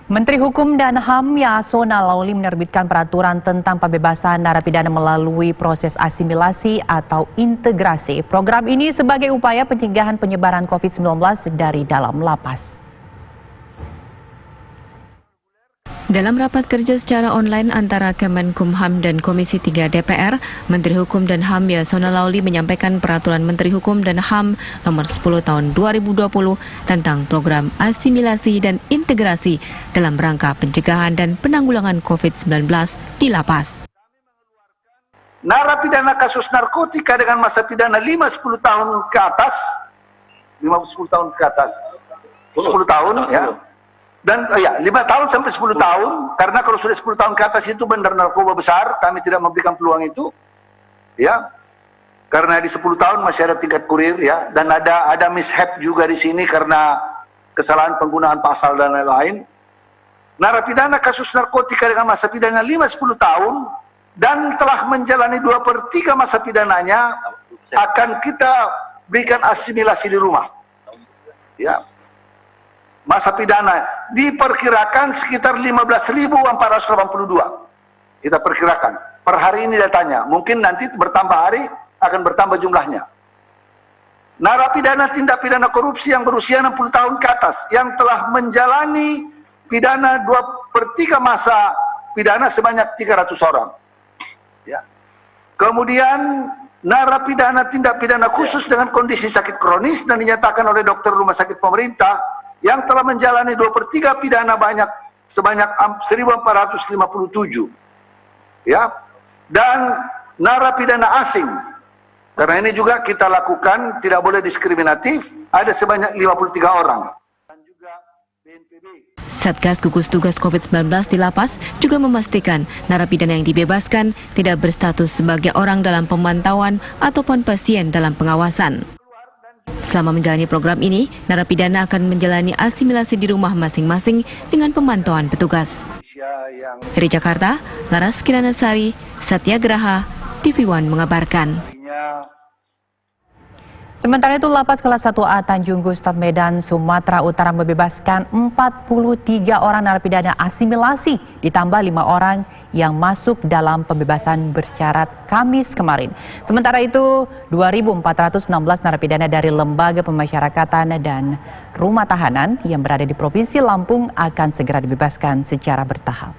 Menteri Hukum dan HAM Yasona Laoly menerbitkan peraturan tentang pembebasan narapidana melalui proses asimilasi atau integrasi. Program ini sebagai upaya pencegahan penyebaran COVID-19 dari dalam lapas. Dalam rapat kerja secara online antara Kemenkumham dan Komisi 3 DPR, Menteri Hukum dan HAM Yasona Laoly menyampaikan Peraturan Menteri Hukum dan HAM Nomor 10 Tahun 2020 tentang program asimilasi dan integrasi dalam rangka pencegahan dan penanggulangan COVID-19 di lapas. Narapidana kasus narkotika dengan masa pidana 5-10 tahun ke atas, 10 tahun ya. Dan 5 tahun sampai 10 tahun, karena kalau sudah 10 tahun ke atas itu benar narkoba besar, kami tidak memberikan peluang itu, ya. Karena di 10 tahun masih ada tingkat kurir, ya, dan ada mishap juga di sini karena kesalahan penggunaan pasal dan lain-lain. Narapidana kasus narkotika dengan masa pidana 5-10 tahun dan telah menjalani 2/3 masa pidananya akan kita berikan asimilasi di rumah, ya. Masa pidana diperkirakan sekitar 15.482. Kita perkirakan. Per hari ini datanya. Mungkin nanti bertambah hari akan bertambah jumlahnya. Narapidana tindak pidana korupsi yang berusia 60 tahun ke atas yang telah menjalani pidana 2/3 masa pidana sebanyak 300 orang. Ya. Kemudian narapidana tindak pidana khusus dengan kondisi sakit kronis dan dinyatakan oleh dokter rumah sakit pemerintah yang telah menjalani 2/3 pidana sebanyak 1.457, ya, dan narapidana asing. Karena ini juga kita lakukan, tidak boleh diskriminatif, ada sebanyak 53 orang. Dan juga BNPB. Satgas Gugus Tugas COVID-19 di lapas juga memastikan narapidana yang dibebaskan tidak berstatus sebagai orang dalam pemantauan ataupun pasien dalam pengawasan. Selama menjalani program ini, narapidana akan menjalani asimilasi di rumah masing-masing dengan pemantauan petugas. Dari Jakarta, Laras Kiranasari, Satyagraha, TV One mengabarkan. Sementara itu, Lapas Kelas 1A Tanjung Gustab Medan, Sumatera Utara membebaskan 43 orang narapidana asimilasi, ditambah 5 orang yang masuk dalam pembebasan bersyarat Kamis kemarin. Sementara itu, 2.416 narapidana dari lembaga pemasyarakatan dan rumah tahanan yang berada di Provinsi Lampung akan segera dibebaskan secara bertahap.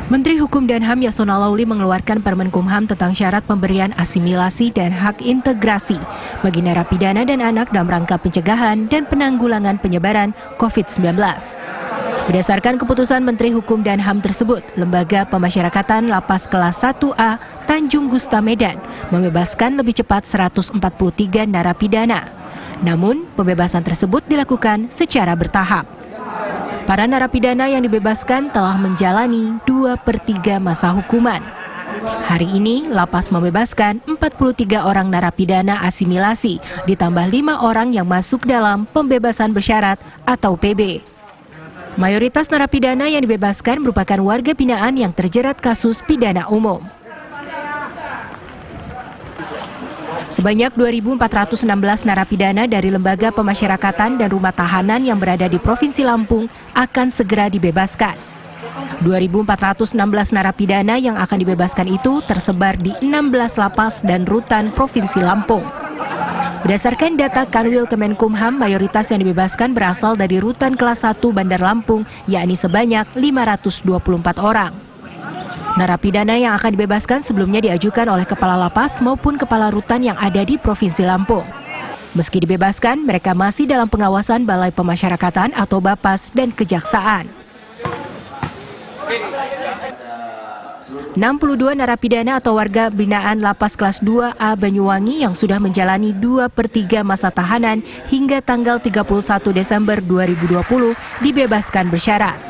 Menteri Hukum dan HAM Yasona Laoly mengeluarkan Permenkumham tentang syarat pemberian asimilasi dan hak integrasi bagi narapidana dan anak dalam rangka pencegahan dan penanggulangan penyebaran COVID-19. Berdasarkan keputusan Menteri Hukum dan HAM tersebut, Lembaga Pemasyarakatan Lapas Kelas 1A Tanjung Gustab Medan membebaskan lebih cepat 143 narapidana. Namun, pembebasan tersebut dilakukan secara bertahap. Para narapidana yang dibebaskan telah menjalani 2/3 masa hukuman. Hari ini, lapas membebaskan 43 orang narapidana asimilasi, ditambah 5 orang yang masuk dalam pembebasan bersyarat atau PB. Mayoritas narapidana yang dibebaskan merupakan warga binaan yang terjerat kasus pidana umum. Sebanyak 2.416 narapidana dari lembaga pemasyarakatan dan rumah tahanan yang berada di Provinsi Lampung akan segera dibebaskan. 2.416 narapidana yang akan dibebaskan itu tersebar di 16 lapas dan rutan Provinsi Lampung. Berdasarkan data Kanwil Kemenkumham, mayoritas yang dibebaskan berasal dari rutan kelas 1 Bandar Lampung, yakni sebanyak 524 orang. Narapidana yang akan dibebaskan sebelumnya diajukan oleh kepala lapas maupun kepala rutan yang ada di Provinsi Lampung. Meski dibebaskan, mereka masih dalam pengawasan Balai Pemasyarakatan atau Bapas dan Kejaksaan. 62 narapidana atau warga binaan Lapas Kelas 2A Banyuwangi yang sudah menjalani 2/3 masa tahanan hingga tanggal 31 Desember 2020 dibebaskan bersyarat.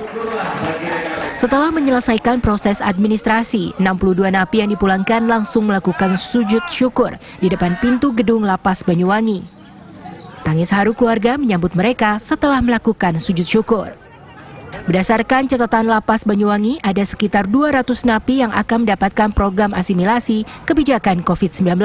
Setelah menyelesaikan proses administrasi, 62 napi yang dipulangkan langsung melakukan sujud syukur di depan pintu gedung Lapas Banyuwangi. Tangis haru keluarga menyambut mereka setelah melakukan sujud syukur. Berdasarkan catatan Lapas Banyuwangi, ada sekitar 200 napi yang akan mendapatkan program asimilasi kebijakan COVID-19.